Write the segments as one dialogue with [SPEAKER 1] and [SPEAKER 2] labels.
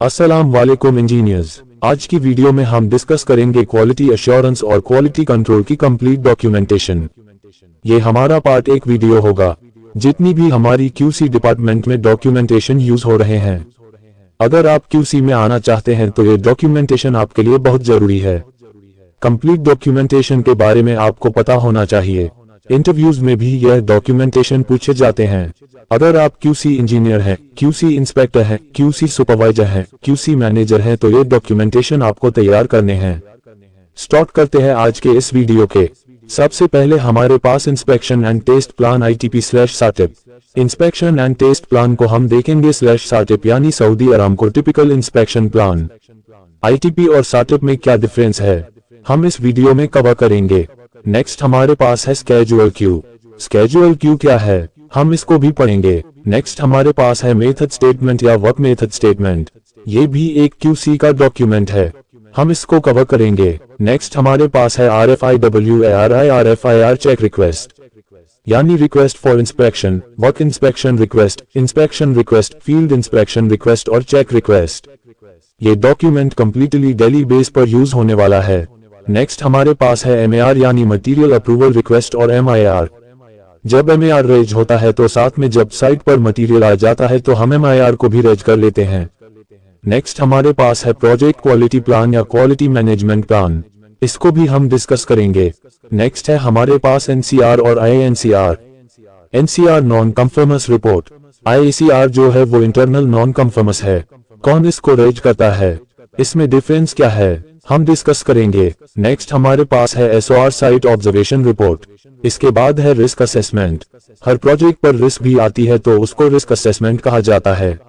[SPEAKER 1] अस्सलाम वालेकुम इंजीनियर्स। आज की वीडियो में हम डिस्कस करेंगे क्वालिटी एश्योरेंस और क्वालिटी कंट्रोल की कंप्लीट डॉक्यूमेंटेशन। ये हमारा पार्ट 1 वीडियो होगा। जितनी भी हमारी क्यूसी डिपार्टमेंट में डॉक्यूमेंटेशन यूज हो रहे हैं, अगर आप क्यूसी में आना चाहते हैं तो ये डॉक्यूमेंटेशन आपके लिए बहुत जरूरी है। कंप्लीट डॉक्यूमेंटेशन के बारे में आपको पता होना चाहिए। इंटरव्यूज में भी यह डॉक्यूमेंटेशन पूछे जाते हैं। अगर आप क्यूसी इंजीनियर हैं, क्यूसी इंस्पेक्टर हैं, क्यूसी सुपरवाइजर हैं, क्यूसी मैनेजर हैं तो ये डॉक्यूमेंटेशन आपको तैयार करने हैं। स्टार्ट करते हैं आज के इस वीडियो के। सबसे पहले हमारे पास inspection and test plan ITP/SATIP। Inspection and test plan को हम देखेंगे /SATIP यानी Saudi Aramco typical inspection plan. ITP और SATIP में क्या डिफरेंस है, हम इस वीडियो में कवर करेंगे। नेक्स्ट हमारे पास है स्केड्यूल क्यू। स्केड्यूल क्यू क्या है, हम इसको भी पढ़ेंगे। नेक्स्ट हमारे पास है मेथड स्टेटमेंट या वर्क मेथड स्टेटमेंट। ये भी एक क्यूसी का डॉक्यूमेंट है, हम इसको कवर करेंगे। नेक्स्ट हमारे पास है RFIWARI/RFIR चेक रिक्वेस्ट यानी request for inspection, work inspection request, field inspection request और चेक रिक्वेस्ट। ये डॉक्यूमेंट कंप्लीटली डेली बेस पर यूज होने वाला है। नेक्स्ट हमारे पास है MAR यानी मटेरियल अप्रूवल रिक्वेस्ट और MIR। जब MAR रेज होता है तो साथ में जब साइट पर मटेरियल आ जाता है तो हम MIR को भी रेज कर लेते हैं। नेक्स्ट हमारे पास है प्रोजेक्ट क्वालिटी प्लान या क्वालिटी मैनेजमेंट प्लान, इसको भी हम डिस्कस करेंगे। नेक्स्ट है हमारे पास NCR और IANCR। NCR non conformance report, IACR जो है वो इंटरनल नॉन कंफर्मस है। कौन इसको रेज करता है, इसमें डिफरेंस क्या है, हम डिस्कस करेंगे। नेक्स्ट हमारे पास है SOR साइट ऑब्जर्वेशन रिपोर्ट। इसके बाद है रिस्क असेसमेंट। हर प्रोजेक्ट पर रिस्क भी आती है तो उसको रिस्क असेसमेंट कहा जाता है।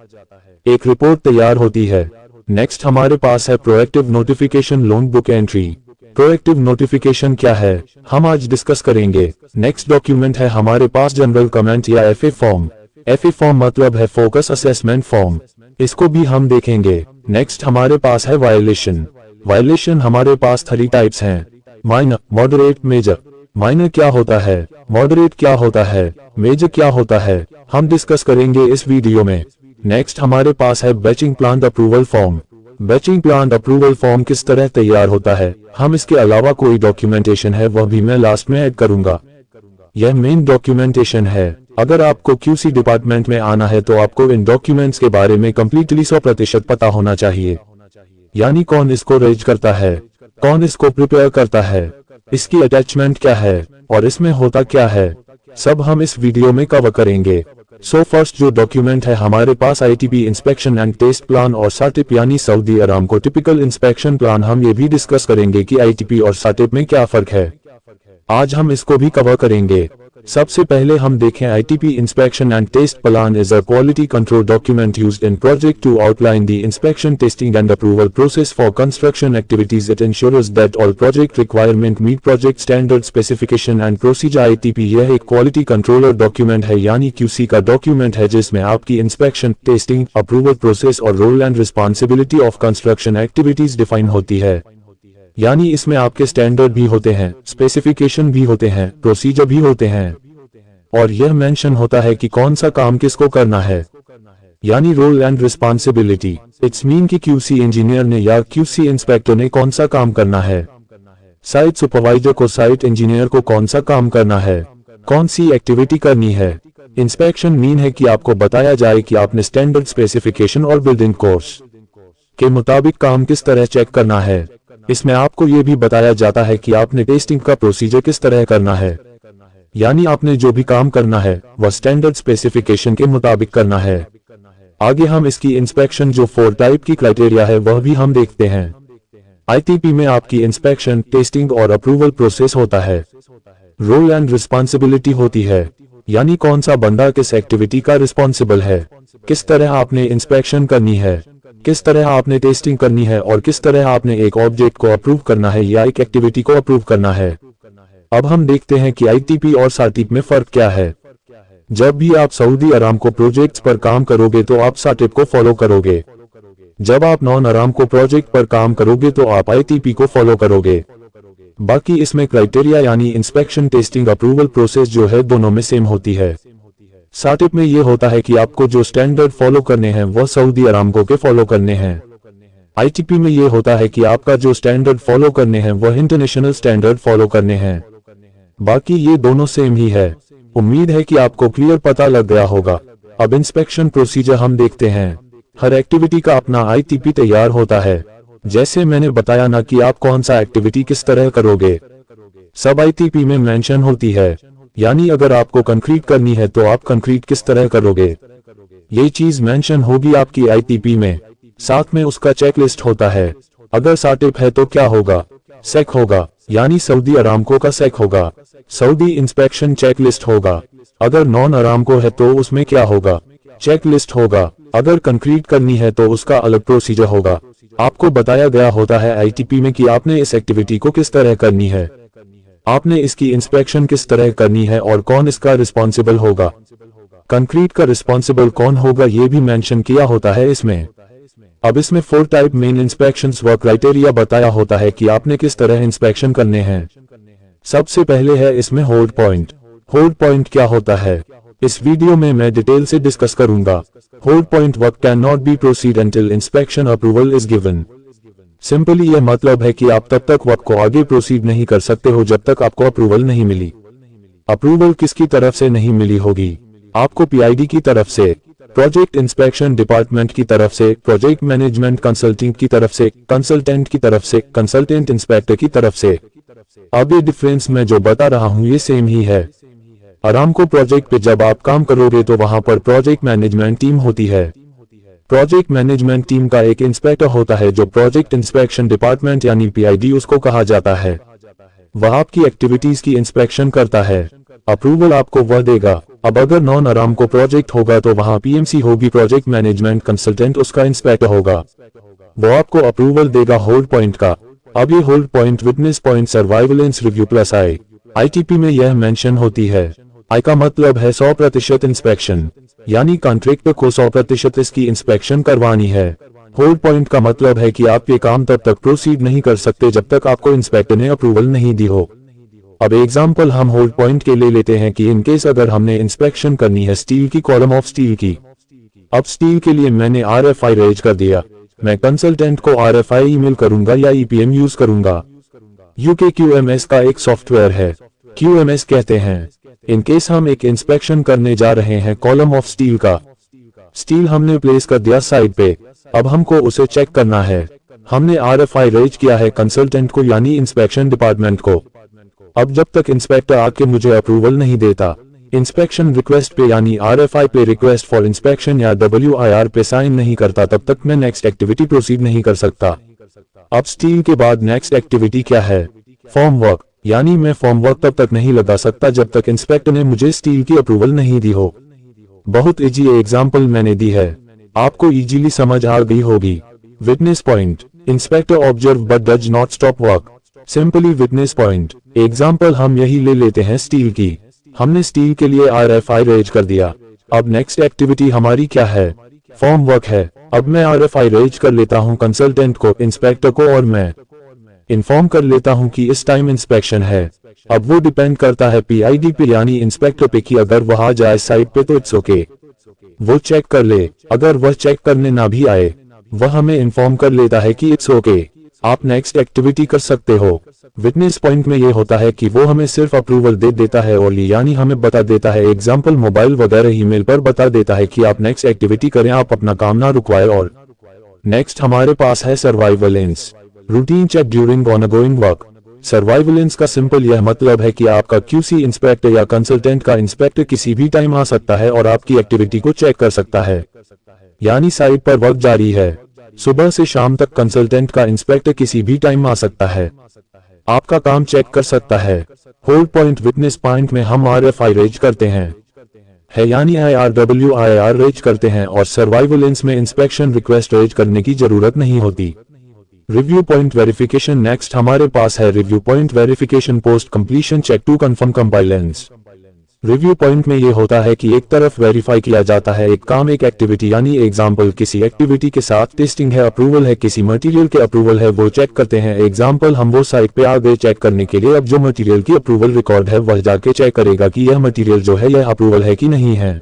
[SPEAKER 1] एक रिपोर्ट तैयार होती है। नेक्स्ट हमारे पास है proactive notification loan book entry. Proactive notification क्या है, हम आज डिस्कस करेंगे। नेक्स्ट डॉक्यूमेंट है हमारे पास जनरल कमेंट या FA फॉर्म। FA फॉर्म मतलब है फोकस असेसमेंट फॉर्म, इसको भी हम देखेंगे। नेक्स्ट हमारे पास है वायलेशन। वायलेशन हमारे पास 3 टाइप्स हैं, माइनर, मॉडरेट, मेजर। माइनर क्या होता है, मॉडरेट क्या होता है, मेजर क्या होता है, हम डिस्कस करेंगे इस वीडियो में। नेक्स्ट हमारे पास है batching plant approval form. Batching plant approval form किस तरह तैयार होता है, हम इसके अलावा कोई डॉक्यूमेंटेशन है वह भी मैं लास्ट में ऐड करूंगा। यह मेन डॉक्यूमेंटेशन है। अगर आपको क्यूसी डिपार्टमेंट में आना है तो आपको इन डॉक्यूमेंट्स के बारे में कंप्लीटली 100% पता होना चाहिए। यानी कौन इसको रेज करता है, कौन इसको प्रिपेयर करता है, इसकी अटैचमेंट क्या है और इसमें होता क्या है, सब हम इस वीडियो में कवर करेंगे। सो फर्स्ट जो डॉक्यूमेंट है हमारे पास ITP inspection and test plan और SATIP यानी Saudi Aramco typical inspection plan. हम ये भी डिस्कस करेंगे कि ITP और SATIP में क्या फर्क है, आज हम इसको भी कवर करेंगे। सबसे पहले हम देखें ITP inspection and test plan is a quality control document used in project to outline the inspection, testing and approval process for construction activities. It ensures that all project requirement meet project standard specification and procedure. ITP यह एक quality controller document है यानी QC का document है जिसमें आपकी inspection, testing, approval process और role and responsibility of construction activities define होती है। यानी इसमें आपके स्टैंडर्ड भी होते हैं, स्पेसिफिकेशन भी होते हैं, प्रोसीजर भी होते हैं और यह मेंशन होता है कि कौन सा काम किसको करना है, यानी role and responsibility. It's mean कि क्यूसी इंजीनियर ने या क्यूसी इंस्पेक्टर ने कौन सा काम करना है, साइट सुपरवाइजर को साइट इंजीनियर को कौन सा काम करना है, कौन सी एक्टिविटी करनी है। इंस्पेक्शन मीन है कि आपको बताया जाए कि आपने स्टैंडर्ड स्पेसिफिकेशन और बिल्डिंग कोर्स के मुताबिक काम किस तरह चेक करना है। इसमें आपको ये भी बताया जाता है कि आपने टेस्टिंग का प्रोसीजर किस तरह करना है, यानी आपने जो भी काम करना है वह स्टैंडर्ड स्पेसिफिकेशन के मुताबिक करना है। आगे हम इसकी इंस्पेक्शन जो 4 टाइप की क्राइटेरिया है वह भी हम देखते हैं। ITP में आपकी इंस्पेक्शन, टेस्टिंग और अप्रूवल प्रोसेस होता है। रोल एंड रिस्पॉन्सिबिलिटी होती है, यानी कौन सा बंदा किस एक्टिविटी का रिस्पॉन्सिबल है, किस तरह आपने इंस्पेक्शन करनी है, किस तरह आपने टेस्टिंग करनी है और किस तरह आपने एक ऑब्जेक्ट को अप्रूव करना है या एक एक्टिविटी को अप्रूव करना है। अब हम देखते हैं कि ITP और SATIP में फर्क क्या है। जब भी आप सऊदी अरामको प्रोजेक्ट्स पर काम करोगे तो आप SATIP को फॉलो करोगे, जब आप नॉन अरामको प्रोजेक्ट पर काम करोगे तो आप ITP को फॉलो करोगे। बाकी इसमें क्राइटेरिया यानी इंस्पेक्शन, टेस्टिंग, अप्रूवल प्रोसेस जो है दोनों में सेम होती है। साटिप में ये होता है कि आपको जो स्टैंडर्ड फॉलो करने हैं वह सऊदी अरामको के फॉलो करने हैं। आईटीपी में ये होता है कि आपका जो स्टैंडर्ड फॉलो करने हैं वह इंटरनेशनल स्टैंडर्ड फॉलो करने हैं। बाकी ये दोनों सेम ही है। उम्मीद है कि आपको क्लियर पता लग गया होगा। अब इंस्पेक्शन प्रोसीजर हम देखते हैं। हर एक्टिविटी का अपना आईटीपी तैयार होता है। जैसे मैंने बताया ना कि आप कौन सा एक्टिविटी किस तरह करोगे, सब आईटीपी में मेंशन होती है। यानी अगर आपको कंक्रीट करनी है तो आप कंक्रीट किस तरह करोगे, ये चीज मेंशन होगी आपकी आईटीपी में। साथ में उसका चेकलिस्ट होता है। अगर साटिप है तो क्या होगा, सेक होगा, यानी सऊदी अरामको का सेक होगा, सऊदी इंस्पेक्शन चेकलिस्ट होगा। अगर नॉन अरामको है तो उसमें क्या होगा, चेकलिस्ट होगा। अगर कंक्रीट करनी है तो उसका अलग प्रोसीजर होगा। आपको बताया गया होता है आईटीपी में कि आपने इस एक्टिविटी को किस तरह करनी है, आपने इसकी इंस्पेक्शन किस तरह करनी है और कौन इसका रिस्पॉन्सिबल होगा। कंक्रीट का रिस्पॉन्सिबल कौन होगा ये भी मेंशन किया होता है इसमें। अब इसमें 4 टाइप मेन इंस्पेक्शंस व क्राइटेरिया बताया होता है कि आपने किस तरह इंस्पेक्शन करने हैं। सबसे पहले है इसमें होल्ड पॉइंट। होल्ड पॉइंट क्या होता है इस वीडियो में मैं डिटेल से डिस्कस करूंगा। Hold point work can not be proceed until inspection approval is given. Simply यह मतलब है कि आप तब तक वर्क को आगे प्रोसीड नहीं कर सकते हो जब तक आपको अप्रूवल नहीं मिली। अप्रूवल किसकी तरफ से नहीं मिली होगी, आपको पीआईडी की तरफ से, प्रोजेक्ट इंस्पेक्शन डिपार्टमेंट की तरफ से, प्रोजेक्ट मैनेजमेंट कंसल्टिंग की तरफ से, कंसल्टेंट की तरफ से, कंसल्टेंट इंस्पेक्टर की तरफ से। अब ये डिफरेंस मैं जो बता रहा हूँ ये सेम ही है। अरामको प्रोजेक्ट पे जब आप काम करोगे तो वहां पर प्रोजेक्ट मैनेजमेंट टीम होती है। प्रोजेक्ट मैनेजमेंट टीम का एक इंस्पेक्टर होता है जो प्रोजेक्ट इंस्पेक्शन डिपार्टमेंट यानी पीआईडी उसको कहा जाता है। वह आपकी एक्टिविटीज की इंस्पेक्शन करता है, अप्रूवल आपको वह देगा। अब अगर नॉन अरामको प्रोजेक्ट होगा तो वहां पीएमसी होगी, प्रोजेक्ट मैनेजमेंट कंसल्टेंट उसका इंस्पेक्टर होगा, वो आपको अप्रूवल देगा होल्ड पॉइंट का। अब ये hold point witness point surveillance review plus ITP में यह मेंशन होती है। आई का मतलब है 100% इंस्पेक्शन, यानी कॉन्ट्रैक्टर को 100% इसकी इंस्पेक्शन करवानी है। होल्ड पॉइंट का मतलब है कि आप ये काम तब तक प्रोसीड नहीं कर सकते जब तक आपको इंस्पेक्टर ने अप्रूवल नहीं दी हो। अब एग्जाम्पल हम होल्ड पॉइंट के लिए लेते हैं कि इनकेस अगर हमने इंस्पेक्शन करनी है स्टील की कॉलम ऑफ स्टील की। अब स्टील के लिए मैंने RFI रेज कर दिया, मैं कंसल्टेंट को RFI ईमेल करूंगा या EPM यूज करूंगा। UK QMS का एक सॉफ्टवेयर है, QMS कहते हैं। इनकेस हम एक इंस्पेक्शन करने जा रहे हैं कॉलम ऑफ स्टील का, स्टील हमने प्लेस कर दिया साइड पे, अब हमको उसे चेक करना है। हमने RFI रेज किया है कंसल्टेंट को यानी इंस्पेक्शन डिपार्टमेंट को। अब जब तक इंस्पेक्टर आके मुझे अप्रूवल नहीं देता, इंस्पेक्शन रिक्वेस्ट पे यानी RFI पे रिक्वेस्ट फॉर इंस्पेक्शन या WIR पे साइन नहीं करता, तब तक मैं नेक्स्ट एक्टिविटी प्रोसीड नहीं कर सकता। अब स्टील के बाद नेक्स्ट एक्टिविटी क्या है, फॉर्म वर्क, यानी मैं फॉर्म वर्क तब तक नहीं लगा सकता जब तक इंस्पेक्टर ने मुझे स्टील की अप्रूवल नहीं दी हो। बहुत इजी एग्जाम्पल मैंने दी है, आपको इजीली समझ आ गई होगी। Witness point, inspector observe but does not stop work, simply witness point. Example हम यही ले लेते हैं स्टील की, हमने स्टील के लिए RFI रेज कर दिया। अब नेक्स्ट एक्टिविटी हमारी क्या है, फॉर्म वर्क है। अब मैं RFI रेज कर लेता हूं कंसल्टेंट को, इंस्पेक्टर को, और मैं इन्फॉर्म कर लेता हूं कि इस टाइम इंस्पेक्शन है। अब वो डिपेंड करता है पीआईडी पे यानी इंस्पेक्टर पे कि अगर वह आ जाए साइट पे तो इट्स ओके, वो चेक कर ले। अगर वह चेक करने ना भी आए, वह हमें इन्फॉर्म कर लेता है कि इट्स ओके, आप नेक्स्ट एक्टिविटी कर सकते हो। विटनेस पॉइंट में ये होता है कि वो हमें सिर्फ अप्रूवल दे देता है और यानी हमें बता देता है, एग्जाम्पल मोबाइल वगैरह ईमेल पर बता देता है कि आप नेक्स्ट एक्टिविटी करें, आप अपना काम ना रुकवाए। और नेक्स्ट हमारे पास है surveillance, routine check during ongoing work. Surveillance का सिंपल यह मतलब है कि आपका QC इंस्पेक्टर या कंसल्टेंट का इंस्पेक्टर किसी भी टाइम आ सकता है और आपकी एक्टिविटी को चेक कर सकता है, यानी साइट पर वर्क जारी है, सुबह से शाम तक कंसल्टेंट का इंस्पेक्टर किसी भी टाइम आ सकता है, आपका काम चेक कर सकता है। होल्ड पॉइंट विटनेस पॉइंट में हम RFI रेज करते हैं, है यानी IRWIR रेज करते हैं, और सर्वाइवेलेंस में इंस्पेक्शन रिक्वेस्ट रेज करने की जरूरत नहीं होती। रिव्यू पॉइंट वेरिफिकेशन, नेक्स्ट हमारे पास है review point verification post completion check to confirm compliance. Review point में ये होता है कि एक तरफ वेरीफाई किया जाता है एक काम, एक एक्टिविटी, यानी एग्जाम्पल किसी एक्टिविटी के साथ टेस्टिंग है, अप्रूवल है, किसी मटेरियल के अप्रूवल है, वो चेक करते हैं। एग्जाम्पल हम वो साइट पे आ गए चेक करने के लिए, अब जो मटेरियल की अप्रूवल रिकॉर्ड है वह जाके चेक करेगा कि यह मटेरियल जो है यह अप्रूवल है कि नहीं है।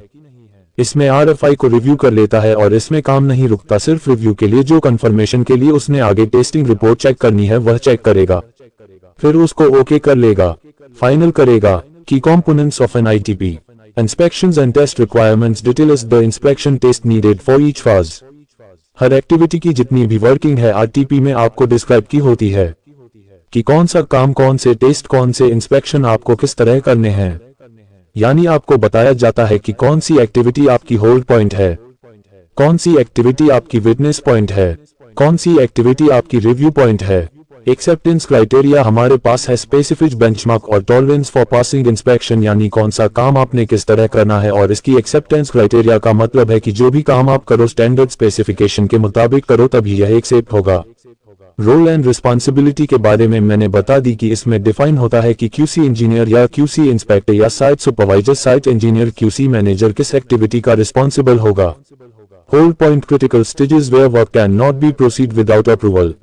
[SPEAKER 1] इसमें RFI को रिव्यू कर लेता है और इसमें काम नहीं रुकता सिर्फ रिव्यू के लिए। जो कंफर्मेशन के लिए उसने आगे टेस्टिंग रिपोर्ट चेक करनी है वह चेक करेगा, फिर उसको ओके कर लेगा, फाइनल करेगा। की components of an ITP, inspections and test requirements, details the inspection test needed for each phase. हर एक्टिविटी की जितनी भी वर्किंग है RTP में आपको डिस्क्राइब की होती है कि कौन सा काम, कौन से टेस्ट, कौन से इंस्पेक्शन आपको किस तरह करने हैं। यानी आपको बताया जाता है कि कौन सी एक्टिविटी आपकी होल्ड पॉइंट है, कौन सी एक्टिविटी आपकी विटनेस पॉइंट है, कौन सी एक्टिविटी आपकी रिव्यू पॉइंट है। एक्सेप्टेंस क्राइटेरिया हमारे पास है, स्पेसिफिक बेंचमार्क और टॉलरेंस फॉर पासिंग इंस्पेक्शन, यानी कौन सा काम आपने किस तरह करना है। और इसकी एक्सेप्टेंस क्राइटेरिया का मतलब है कि जो भी काम आप करो स्टैंडर्ड स्पेसिफिकेशन के मुताबिक करो तभी यह एक्सेप्ट होगा। रोल एंड रिस्पॉन्सिबिलिटी के बारे में मैंने बता दी कि इसमें डिफाइन होता है कि QC इंजीनियर या QC इंस्पेक्टर या site supervisor, site engineer, QC manager किस एक्टिविटी का रिस्पॉन्सिबल होगा। Hold point, critical stages where work can not be proceed without approval.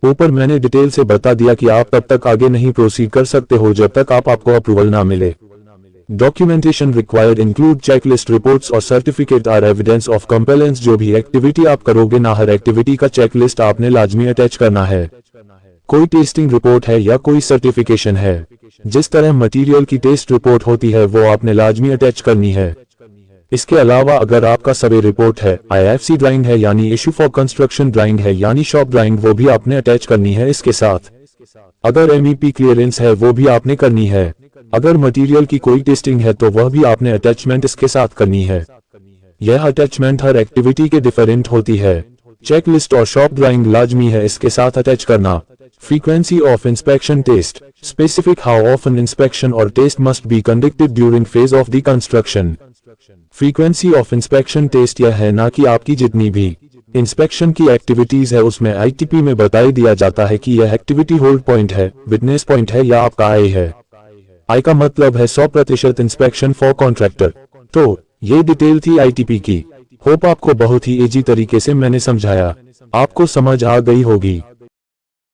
[SPEAKER 1] ऊपर मैंने डिटेल से बता दिया कि आप तब तक आगे नहीं प्रोसीड कर सकते हो जब तक आपको अप्रूवल ना मिले। Documentation required include checklist, reports और certificate are evidence of compliance. जो भी एक्टिविटी आप करोगे ना, हर एक्टिविटी का चेकलिस्ट आपने लाजमी अटैच करना है। कोई टेस्टिंग रिपोर्ट है या कोई सर्टिफिकेशन है, जिस तरह मटेरियल की टेस्ट रिपोर्ट होती है वो आपने लाजमी अटैच करनी है। इसके अलावा अगर आपका सर्वे रिपोर्ट है, IFC ड्राइंग है यानी इशू फॉर कंस्ट्रक्शन ड्राइंग है यानी शॉप ड्राइंग, वो भी आपने अटैच करनी है इसके साथ। अगर MEP क्लियरेंस है वो भी आपने करनी है। अगर मटेरियल की कोई टेस्टिंग है तो वह भी आपने अटैचमेंट इसके साथ करनी है। यह अटैचमेंट हर एक्टिविटी के डिफरेंट होती है। चेकलिस्ट और शॉप ड्राइंग लाजमी है इसके साथ अटैच करना। Frequency of inspection test, specific how often inspection और test must be conducted during phase of the construction. Frequency of inspection test यह है ना कि आपकी जितनी भी इंस्पेक्शन की एक्टिविटीज है उसमें ITP में बताई दिया जाता है कि यह एक्टिविटी होल्ड पॉइंट है, विटनेस पॉइंट है या आपका I है। I का मतलब है 100% इंस्पेक्शन फॉर कॉन्ट्रैक्टर। तो ये डिटेल थी ITP की। होप आपको बहुत ही इजी तरीके से मैंने समझाया, आपको समझ आ गई होगी।